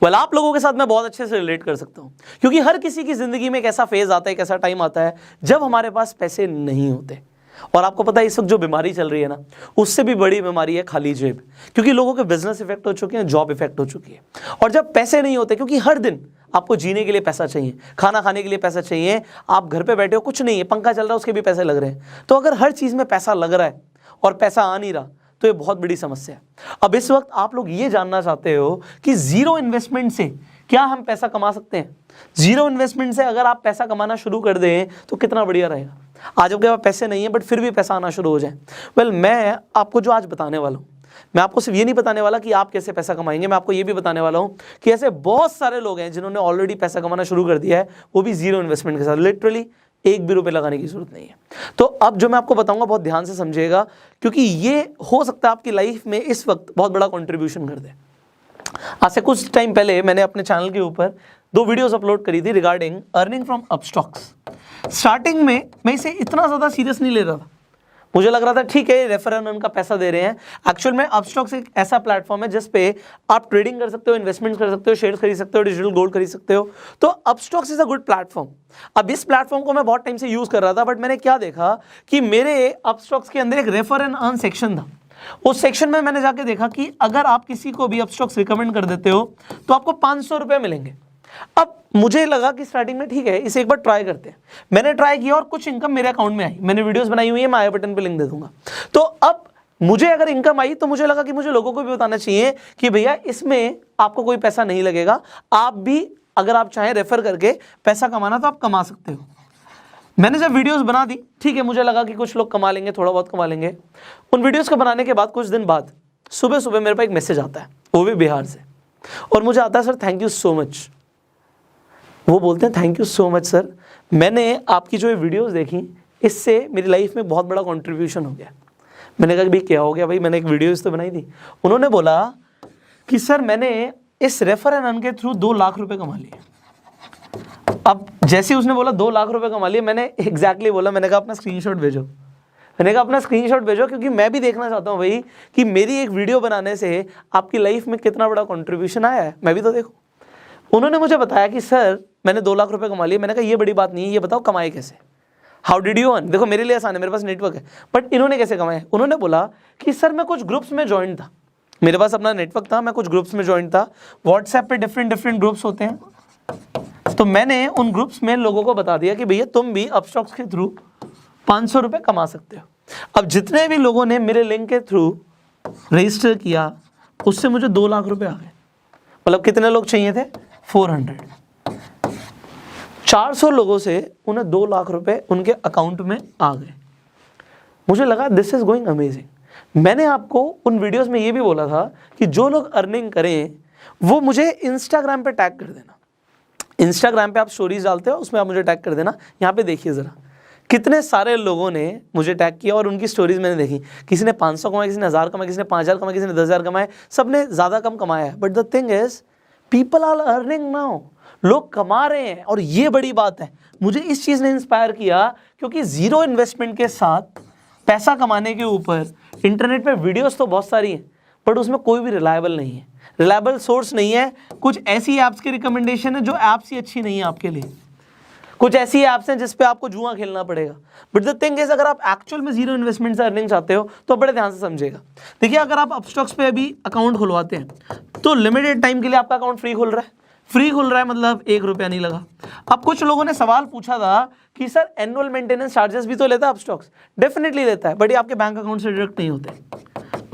Well आप लोगों के साथ मैं बहुत अच्छे से रिलेट कर सकता हूँ, क्योंकि हर किसी की जिंदगी में एक ऐसा फेज आता है, एक ऐसा टाइम आता है जब हमारे पास पैसे नहीं होते। और आपको पता है इस वक्त जो बीमारी चल रही है ना, उससे भी बड़ी बीमारी है खाली जेब, क्योंकि लोगों के बिजनेस इफेक्ट हो चुके हैं, जॉब इफेक्ट हो चुकी है। और जब पैसे नहीं होते, क्योंकि हर दिन आपको जीने के लिए पैसा चाहिए, खाना खाने के लिए पैसा चाहिए, आप घर पे बैठे हो कुछ नहीं है, पंखा चल रहा है उसके भी पैसे लग रहे हैं। तो अगर हर चीज़ में पैसा लग रहा है और पैसा आ नहीं रहा तो ये बहुत बड़ी समस्या है। अब इस वक्त आप लोग ये जानना चाहते हो कि जीरो इन्वेस्टमेंट से क्या हम पैसा कमा सकते हैं। जीरो इन्वेस्टमेंट से अगर आप पैसा कमाना शुरू कर दें तो कितना बढ़िया रहेगा। आज आपके पास पैसे नहीं है बट फिर भी पैसा आना शुरू हो जाए। वेल मैं आपको जो आज बताने वाला हूँ, मैं आपको सिर्फ ये नहीं बताने वाला कि आप कैसे पैसा कमाएंगे, मैं आपको ये भी बताने वाला हूँ कि ऐसे बहुत सारे लोग हैं जिन्होंने ऑलरेडी पैसा कमाना शुरू कर दिया है, वो भी जीरो इन्वेस्टमेंट के साथ। लिटरली एक भी रुपए लगाने की जरूरत नहीं है। तो अब जो मैं आपको बताऊंगा बहुत ध्यान से समझिएगा, क्योंकि ये हो सकता है आपकी लाइफ में इस वक्त बहुत बड़ा कंट्रीब्यूशन कर दे। आज से कुछ टाइम पहले मैंने अपने चैनल के ऊपर 2 वीडियोस अपलोड करी थी regarding earning from Upstox. Starting में मैं इसे इतना ज़्यादा सीरियस नहीं ले रहा था, मुझे लग रहा था ठीक है रेफर एंड अर्न का पैसा दे रहे हैं। एक्चुअल में अपस्टॉक्स एक ऐसा प्लेटफॉर्म है जिस पे आप ट्रेडिंग कर सकते हो, इन्वेस्टमेंट कर सकते हो, शेयर्स खरीद सकते हो, डिजिटल गोल्ड खरीद सकते हो। तो Upstox is a good platform. अब इस प्लेटफॉर्म को मैं बहुत टाइम से यूज कर रहा था, बट मैंने क्या देखा कि मेरे अपस्टॉक्स के अंदर एक रेफर एंड अर्न सेक्शन था। उस सेक्शन में मैंने जाके देखा कि अगर आप किसी को भी अपस्टॉक्स रिकमेंड कर देते हो तो आपको 500 रुपये मिलेंगे। अब मुझे लगा कि स्टार्टिंग में ठीक है इसे एक बार ट्राई करते हैं। मैंने ट्राई किया और कुछ इनकम मेरे अकाउंट में आई। मैंने वीडियोस बनाई हुई है, मैं आई बटन पे लिंक दे दूंगा। तो अब मुझे अगर इनकम आई तो मुझे लगा कि मुझे लोगों को भी बताना चाहिए कि भैया इसमें आपको कोई पैसा नहीं लगेगा, आप भी अगर आप चाहें रेफर करके पैसा कमाना तो आप कमा सकते हो। मैंने जब वीडियोस बना दी, ठीक है, मुझे लगा कि कुछ लोग कमा लेंगे, थोड़ा बहुत कमा लेंगे। उन वीडियोस को बनाने के बाद कुछ दिन बाद सुबह सुबह मेरे पास एक मैसेज आता है, वो भी बिहार से, और मुझे आता है sir thank you so much. वो बोलते हैं thank you so much sir, मैंने आपकी जो ये वीडियोस देखी इससे मेरी लाइफ में बहुत बड़ा कंट्रीब्यूशन हो गया। मैंने कहा भाई क्या हो गया भाई, मैंने एक वीडियोस तो बनाई थी। उन्होंने बोला कि सर मैंने इस रेफर एंड अर्न के थ्रू 2 लाख रुपए कमा लिए। अब जैसे उसने बोला 2 लाख रुपए कमा लिए, मैंने एग्जैक्टली बोला, मैंने कहा अपना स्क्रीनशॉट भेजो। मैंने कहा अपना स्क्रीनशॉट भेजो, क्योंकि मैं भी देखना चाहता हूँ भाई कि मेरी एक वीडियो बनाने से आपकी लाइफ में कितना बड़ा कंट्रीब्यूशन आया है, मैं भी तो देखूँ। उन्होंने मुझे बताया कि सर मैंने 2 लाख रुपए कमा लिए। मैंने कहा ये बड़ी बात नहीं है, ये बताओ कमाए कैसे, हाउ डिड यू अर्न। देखो मेरे लिए आसान है, मेरे पास नेटवर्क है, बट इन्होंने कैसे कमाए। उन्होंने बोला कि सर मैं कुछ ग्रुप्स में ज्वाइन था, मेरे पास अपना नेटवर्क था, मैं कुछ ग्रुप्स में ज्वाइन था। व्हाट्सएप पे डिफरेंट ग्रुप्स होते हैं, तो मैंने उन ग्रुप्स में लोगों को बता दिया कि भैया तुम भी अपस्टॉक्स के थ्रू 500 रुपये कमा सकते हो। अब जितने भी लोगों ने मेरे लिंक के थ्रू रजिस्टर किया उससे मुझे 2 लाख रुपए आ गए। मतलब कितने लोग चाहिए थे, 400। 400 लोगों से उन्हें 2 लाख रुपए उनके अकाउंट में आ गए। मुझे लगा दिस इज गोइंग अमेजिंग। मैंने आपको उन वीडियोस में ये भी बोला था कि जो लोग अर्निंग करें वो मुझे इंस्टाग्राम पे टैग कर देना। इंस्टाग्राम पे आप स्टोरीज डालते हो, उसमें आप मुझे टैग कर देना। यहाँ पे देखिए ज़रा कितने सारे लोगों ने मुझे टैग किया और उनकी स्टोरीज मैंने देखी। किसी ने 500 कमाए, किसी ने 1000 कमाए, किसी ने 5000 कमाए, किसी ने 10,000 कमाए, सबने ज़्यादा कम कमाया है। But the thing is people are earning now, लोग कमा रहे हैं। और ये बड़ी बात है, मुझे इस चीज़ ने इंस्पायर किया क्योंकि जीरो इन्वेस्टमेंट के साथ पैसा कमाने के ऊपर इंटरनेट पे वीडियोस तो बहुत सारी हैं, बट उसमें कोई भी रिलायबल नहीं है, रिलायबल सोर्स नहीं है। कुछ ऐसी ऐप्स की रिकमेंडेशन है जो ऐप्स ही अच्छी नहीं है आपके लिए, कुछ ऐसी ऐप्स हैं जिस पे आपको जुआ खेलना पड़ेगा। बट द थिंग इज अगर आप एक्चुअल में जीरो इन्वेस्टमेंट से अर्निंग चाहते हो तो बड़े ध्यान से समझिएगा। देखिए अगर आप अपस्टॉक्स पे अभी अकाउंट खुलवाते हैं तो लिमिटेड टाइम के लिए आपका अकाउंट फ्री खुल रहा है। फ्री खुल रहा है मतलब 1 रुपया नहीं लगा। अब कुछ लोगों ने सवाल पूछा था कि सर एनुअल मेंटेनेंस चार्जेस भी तो लेता है अपस्टॉक्स। डेफिनेटली लेता है, बट ये आपके बैंक अकाउंट से डिडक्ट नहीं होते,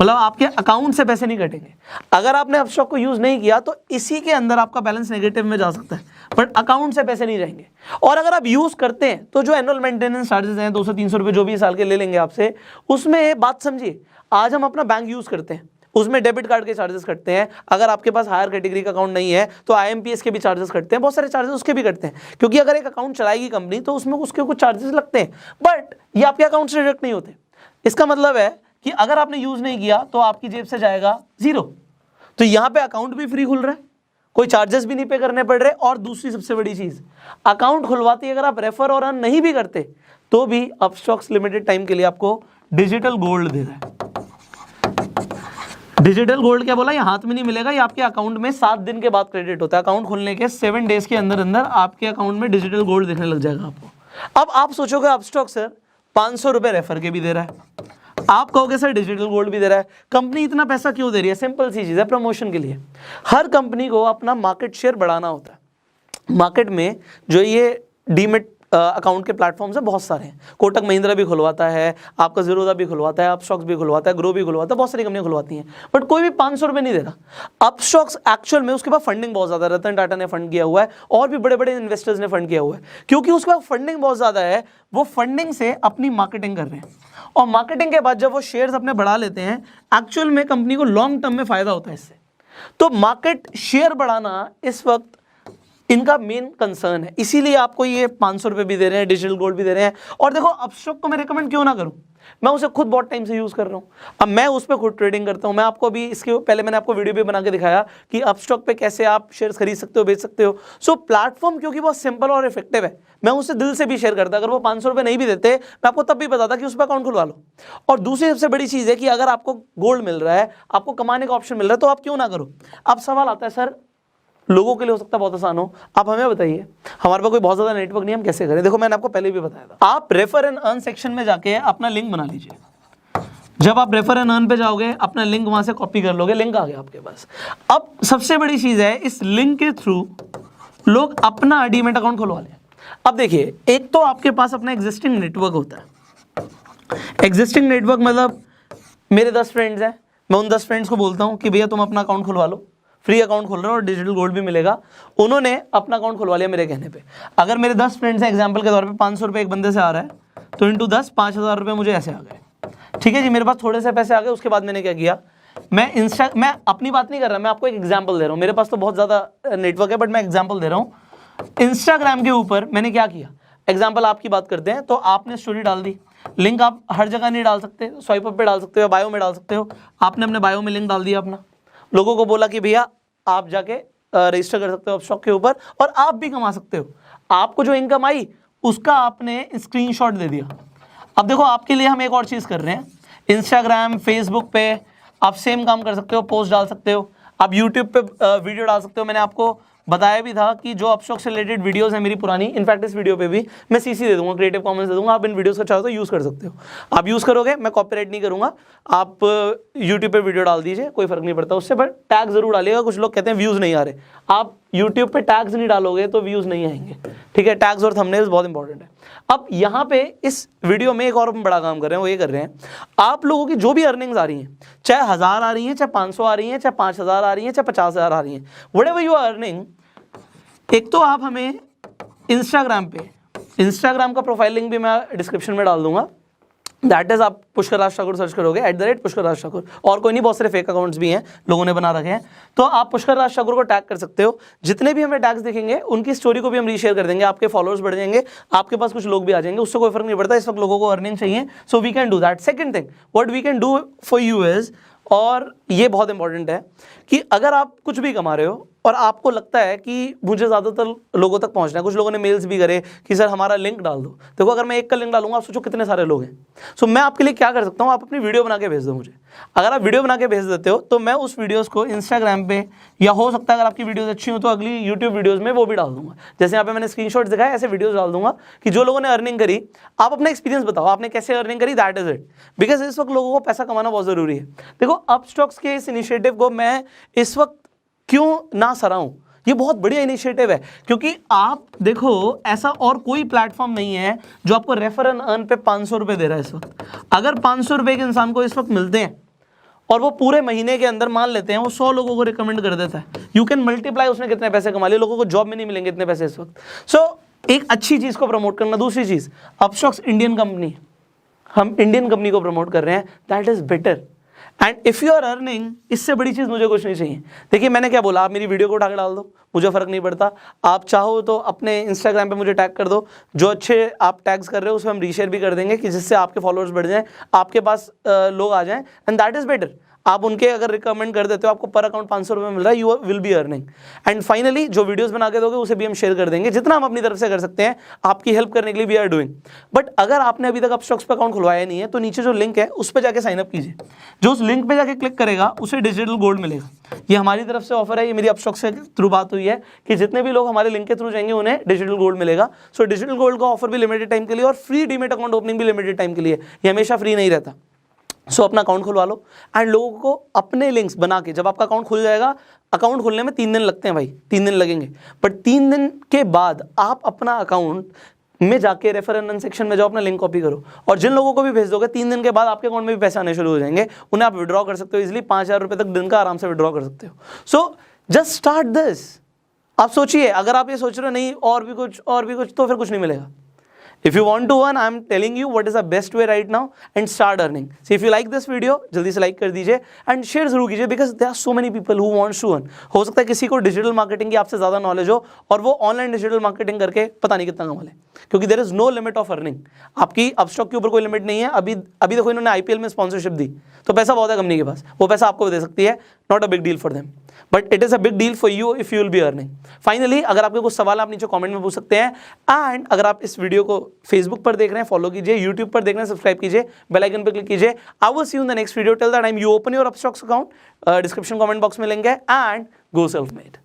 मतलब आपके अकाउंट से पैसे नहीं कटेंगे। अगर आपने अपस्टॉक को यूज नहीं किया तो इसी के अंदर आपका बैलेंस नेगेटिव में जा सकता है, बट अकाउंट से पैसे नहीं जाएंगे। और अगर आप यूज करते हैं तो जो एनुअल मेंटेनेंस चार्जेस हैं 200-300 रुपये जो भी साल के ले लेंगे आपसे, उसमें बात समझिए, आज हम अपना बैंक यूज करते हैं उसमें डेबिट कार्ड के चार्जेस कटते हैं। अगर आपके पास हायर कैटेगरी का अकाउंट नहीं है तो IMPS के भी चार्जेस कटते हैं, बहुत सारे चार्जेस उसके भी कटते हैं, क्योंकि अगर एक अकाउंट चलाएगी कंपनी तो उसमें उसके कुछ चार्जेस लगते हैं, बट ये आपके अकाउंट से डिडक्ट नहीं होते। इसका मतलब है कि अगर आपने यूज नहीं किया तो आपकी जेब से जाएगा 0। तो यहाँ पे अकाउंट भी फ्री खुल रहा है, कोई चार्जेस भी नहीं पे करने पड़ रहे। और दूसरी सबसे बड़ी चीज, अकाउंट खुलवाते अगर आप रेफर और अर्न नहीं भी करते तो भी अपस्टॉक्स लिमिटेड टाइम के लिए आपको डिजिटल गोल्ड दे रहा है। डिजिटल गोल्ड क्या बोला, ये हाथ में नहीं मिलेगा, ये आपके अकाउंट में 7 दिन के बाद क्रेडिट होता है। अकाउंट खुलने के 7 डेज के अंदर अंदर आपके अकाउंट में डिजिटल गोल्ड दिखने लग जाएगा आपको। अब आप सोचोगे अपस्टॉक सर 500 रुपए रेफर के भी दे रहा है, आप कहोगे सर डिजिटल गोल्ड भी दे रहा है, कंपनी इतना पैसा क्यों दे रही है? सिंपल सी चीज़ है, प्रमोशन के लिए। हर कंपनी को अपना मार्केट शेयर बढ़ाना होता है। मार्केट में जो ये डीमेट अकाउंट के प्लेटफॉर्म्स है बहुत सारे हैं, कोटक महिंद्रा भी खुलवाता है, आपका ज़ीरोधा भी खुलवाता है, अपस्टॉक्स भी खुलवाता है, ग्रो भी खुलवाता है, बहुत सारी कंपनियां खुलवाती हैं, बट कोई भी 500 रुपये नहीं देगा। अपस्टॉक्स एक्चुअल में उसके पास फंडिंग बहुत ज़्यादा है, रतन टाटा ने फंड किया हुआ है और भी बड़े बड़े इन्वेस्टर्स ने फंड किया हुआ है, क्योंकि उसके पास फंडिंग बहुत ज़्यादा है, वो फंडिंग से अपनी मार्केटिंग कर रहे हैं, और मार्केटिंग के बाद जब वो शेयर्स अपने बढ़ा लेते हैं, एक्चुअल में कंपनी को लॉन्ग टर्म में फायदा होता है इससे। तो मार्केट शेयर बढ़ाना इस वक्त इनका मेन कंसर्न है, इसीलिए आपको ये 500 रुपये भी दे रहे हैं, डिजिटल गोल्ड भी दे रहे हैं। और देखो अपस्टॉक को मैं रिकमेंड क्यों ना करूं, मैं उसे खुद बहुत टाइम से यूज़ कर रहा हूं, अब मैं उस पर खुद ट्रेडिंग करता हूं। मैं आपको अभी इसके पहले मैंने आपको वीडियो भी बना के दिखाया कि अपस्टॉक पे कैसे आप शेयर्स खरीद सकते हो, बेच सकते हो। सो प्लेटफॉर्म क्योंकि बहुत सिंपल और इफेक्टिव है, मैं उसे दिल से भी शेयर करता। अगर वो 500 रुपये नहीं भी देते, मैं आपको तब भी बताता कि उस पर अकाउंट खुलवा लो। और दूसरी सबसे बड़ी चीज़ है कि अगर आपको गोल्ड मिल रहा है, आपको कमाने का ऑप्शन मिल रहा है, तो आप क्यों ना करो। अब सवाल आता है सर लोगों के लिए हो सकता है बहुत आसान हो, आप हमें बताइए, हमारे पास कोई बहुत ज़्यादा नेटवर्क नहीं, हम कैसे करें? देखो मैंने आपको पहले भी बताया था, आप रेफर एंड अर्न सेक्शन में जाके अपना लिंक बना लीजिए। जब आप रेफर एंड अर्न पे जाओगे, अपना लिंक वहां से कॉपी कर लोगे, लिंक आ गया आपके पास। अब सबसे बड़ी चीज़ है, इस लिंक के थ्रू लोग अपना डीमैट अकाउंट खुलवा लें। अब देखिए, एक तो आपके पास अपना एग्जिस्टिंग नेटवर्क होता है। एग्जिस्टिंग नेटवर्क मतलब मेरे 10 फ्रेंड्स हैं, मैं उन 10 फ्रेंड्स को बोलता हूँ कि भैया तुम अपना अकाउंट खुलवा लो, फ्री अकाउंट खोल रहे हो और डिजिटल गोल्ड भी मिलेगा। उन्होंने अपना अकाउंट खुलवा लिया मेरे कहने पे। अगर मेरे 10 फ्रेंड्स हैं, एग्जांपल के तौर पे 500 रुपये एक बंदे से आ रहा है, तो इंटू 10 5000 रुपये मुझे ऐसे आ गए। ठीक है जी, मेरे पास थोड़े से पैसे आ गए। उसके बाद मैंने क्या किया, मैं अपनी बात नहीं कर रहा, मैं आपको एक एग्जाम्पल दे रहा हूँ। मेरे पास तो बहुत ज़्यादा नेटवर्क है, बट मैं एग्जाम्पल दे रहा हूँ। इंस्टाग्राम के ऊपर मैंने क्या किया, एग्जाम्पल आपकी बात करते हैं, तो आपने स्टोरी डाल दी, लिंक आप हर जगह नहीं डाल सकते, स्वाइप अप पे डाल सकते हो, बायो में डाल सकते हो। आपने अपने बायो में लिंक डाल दिया अपना, लोगों को बोला कि भैया आप जाके रजिस्टर कर सकते हो अपस्टॉक के ऊपर और आप भी कमा सकते हो। आपको जो इनकम आई उसका आपने स्क्रीनशॉट दे दिया। अब देखो आपके लिए हम एक और चीज़ कर रहे हैं, इंस्टाग्राम फेसबुक पे आप सेम काम कर सकते हो, पोस्ट डाल सकते हो, आप यूट्यूब पे वीडियो डाल सकते हो। मैंने आपको बताया भी था कि जो अपस्टॉक से रिलेटेड वीडियोस हैं मेरी पुरानी, इनफैक्ट इस वीडियो पे भी मैं सीसी दे दूंगा, क्रिएटिव कॉमन्स दे दूंगा, आप इन वीडियोस का चाहो तो यूज़ कर सकते हो। आप यूज़ करोगे, मैं कॉपीराइट नहीं करूंगा, आप यूट्यूब पे वीडियो डाल दीजिए, कोई फर्क नहीं पड़ता उससे, बट टैग जरूर डालिएगा। कुछ लोग कहते हैं व्यूज़ नहीं आ रहे, आप यूट्यूब पे टैग्स नहीं डालोगे तो व्यूज़ नहीं आएंगे। ठीक है, टैग्स और थंबनेल्स बहुत इंपॉर्टेंट है। अब यहाँ पे इस वीडियो में एक और बड़ा काम कर रहे हैं, वो ये कर रहे हैं, आप लोगों की जो भी अर्निंग्स आ रही हैं, चाहे 1000 आ रही हैं, चाहे 500 आ रही हैं, चाहे 5000 आ रही हैं, चाहे 50000 आ रही हैं, व्हाटएवर यू आर अर्निंग, एक तो आप हमें इंस्टाग्राम पे, इंस्टाग्राम का प्रोफाइल लिंक भी मैं डिस्क्रिप्शन में डाल दूंगा, दैट इज आप पुष्कर राज ठाकुर सर्च करोगे, @पुष्कर राज ठाकुर, और कोई नहीं, बहुत सारे फेक अकाउंट्स भी हैं लोगों ने बना रखे हैं, तो आप पुष्कर राज ठाकुर को टैग कर सकते हो। जितने भी हमें टैग्स दिखेंगे उनकी स्टोरी को भी हम रीशेयर कर देंगे, आपके फॉलोअर्स बढ़ जाएंगे, आपके पास कुछ लोग भी आ जाएंगे, उससे कोई फर्क नहीं पड़ता। इस वक्त लोगों को अर्निंग चाहिए, so we can do that. Second thing what we can do for you is, और ये बहुत इंपॉर्टेंट है कि अगर आप कुछ भी कमा रहे हो और आपको लगता है कि मुझे ज़्यादातर लोगों तक पहुंचना है, कुछ लोगों ने मेल्स भी करे कि सर हमारा लिंक डाल दो। देखो अगर मैं एक का लिंक डालूंगा, आप सोचो कितने सारे लोग हैं। सो मैं आपके लिए क्या कर सकता हूँ, आप अपनी वीडियो बना के भेज दो मुझे। अगर आप वीडियो बना के भेज देते हो तो मैं उस वीडियोज़ को इंस्टाग्राम पे, या हो सकता है अगर आपकी वीडियोज़ अच्छी हो तो अगली यूट्यूब वीडियोज़ में वो भी डाल दूंगा। जैसे यहाँ पे मैंने स्क्रीनशॉट्स दिखाया, ऐसे वीडियोज़ डाल दूंगा कि जो लोगों ने अर्निंग करी, आप अपना एक्सपीरियंस बताओ, आपने कैसे अर्निंग करी, दैट इज इट। बिकॉज इस वक्त लोगों को पैसा कमाना बहुत ज़रूरी है। देखो अपस्टॉक्स के इस इनिशिएटिव को मैं इस वक्त क्यों ना सराहूं, ये बहुत बढ़िया इनिशिएटिव है, क्योंकि आप देखो ऐसा और कोई प्लेटफॉर्म नहीं है जो आपको रेफर एंड अर्न पे 500 रुपये दे रहा है इस वक्त। अगर 500 रुपये के इंसान को इस वक्त मिलते हैं और वो पूरे महीने के अंदर मान लेते हैं वो 100 लोगों को रिकमेंड कर देता है, यू कैन मल्टीप्लाई उसने कितने पैसे कमा लिए। लोगों को जॉब में नहीं मिलेंगे इतने पैसे इस वक्त। सो एक अच्छी चीज़ को प्रमोट करना। दूसरी चीज़, अपस्टॉक्स इंडियन कंपनी, हम इंडियन कंपनी को प्रमोट कर रहे हैं, that is better. And if you are earning, इससे बड़ी चीज़ मुझे कुछ नहीं चाहिए। देखिए मैंने क्या बोला, आप मेरी वीडियो को उठा के डाल दो, मुझे फ़र्क नहीं पड़ता। आप चाहो तो अपने इंस्टाग्राम पे मुझे टैग कर दो, जो अच्छे आप टैग्स कर रहे हो उसमें हम रीशेयर भी कर देंगे कि जिससे आपके फॉलोअर्स बढ़ जाएं, आपके पास लोग आ जाएं, एंड दैट इज़ बेटर। आप उनके अगर रिकमेंड कर देते हो, आपको पर अकाउंट 500 रुपये मिल रहा है, you will be earning. And finally जो वीडियोस बना के दोगे उसे भी हम शेयर कर देंगे, जितना हम अपनी तरफ से कर सकते हैं आपकी हेल्प करने के लिए वी आर डूइंग। बट अगर आपने अभी तक अपस्टॉक्स पे अकाउंट खुलवाया नहीं है तो नीचे जो लिंक है उस पर जाके साइन अप कीजिए। जो उस लिंक पे जाके क्लिक करेगा उसे डिजिटल गोल्ड मिलेगा। ये हमारी तरफ से ऑफर है, ये मेरी अपस्टॉक्स के थ्रू बात हुई है कि जितने भी लोग हमारे लिंक के थ्रू जाएंगे उन्हें डिजिटल गोल्ड मिलेगा। सो डिजिटल गोल्ड का ऑफर भी लिमिटेड टाइम के लिए और फ्री डीमेट अकाउंट ओपनिंग भी लिमिटेड टाइम के लिए, ये हमेशा फ्री नहीं रहता। सो अपना अकाउंट खुलवा लो एंड लोगों को अपने लिंक्स बना के, जब आपका अकाउंट खुल जाएगा, अकाउंट खुलने में 3 दिन लगते हैं भाई, 3 दिन लगेंगे, बट 3 दिन के बाद आप अपना अकाउंट में जाके रेफर एंड अर्न सेक्शन में जाओ, अपना लिंक कॉपी करो और जिन लोगों को भी भेज दोगे 3 दिन के बाद आपके अकाउंट में भी पैसे आने शुरू हो जाएंगे, उन्हें आप विड्रॉ कर सकते हो इजीली, 5,000 रुपये तक दिन का आराम से विड्रॉ कर सकते हो। So just start this. आप सोचिए, अगर आप ये सोच रहे हो नहीं और भी कुछ तो फिर कुछ नहीं मिलेगा। If you want to earn, I am telling you what is the best way right now and start earning. So if you like this video, जल्दी से like कर दीजिए and share जरूर कीजिए because there are so many people who want to earn. हो सकता है किसी को डिजिटल मार्केटिंग की आपसे ज़्यादा नॉलेज हो और वो ऑनलाइन डिजिटल मार्केटिंग करके पता नहीं कितना कमा ले, क्योंकि there is no limit of earning. आपकी अपस्टॉक के ऊपर कोई लिमिट नहीं है। अभी देखो इन्होंने IPL में स्पॉन्सरशिप दी तो पैसा बहुत है कंपनी के पास, वो पैसा आपको दे सकती है, not a big deal for them, but it is a big deal for you if you will be earning. Finally अगर आपके कुछ सवाल आप नीचे कमेंट में पूछ सकते हैं एंड अगर आप इस वीडियो को फेसबुक पर देख रहे हैं फॉलो कीजिए, यूट्यूब पर देख रहे हैं सब्सक्राइब कीजिए, बेल आइकन पर क्लिक कीजिए। I will see you in the next video. Till the time you open your Upstox account, description comment box में लिंक है एंड गो सेल्फ मेड।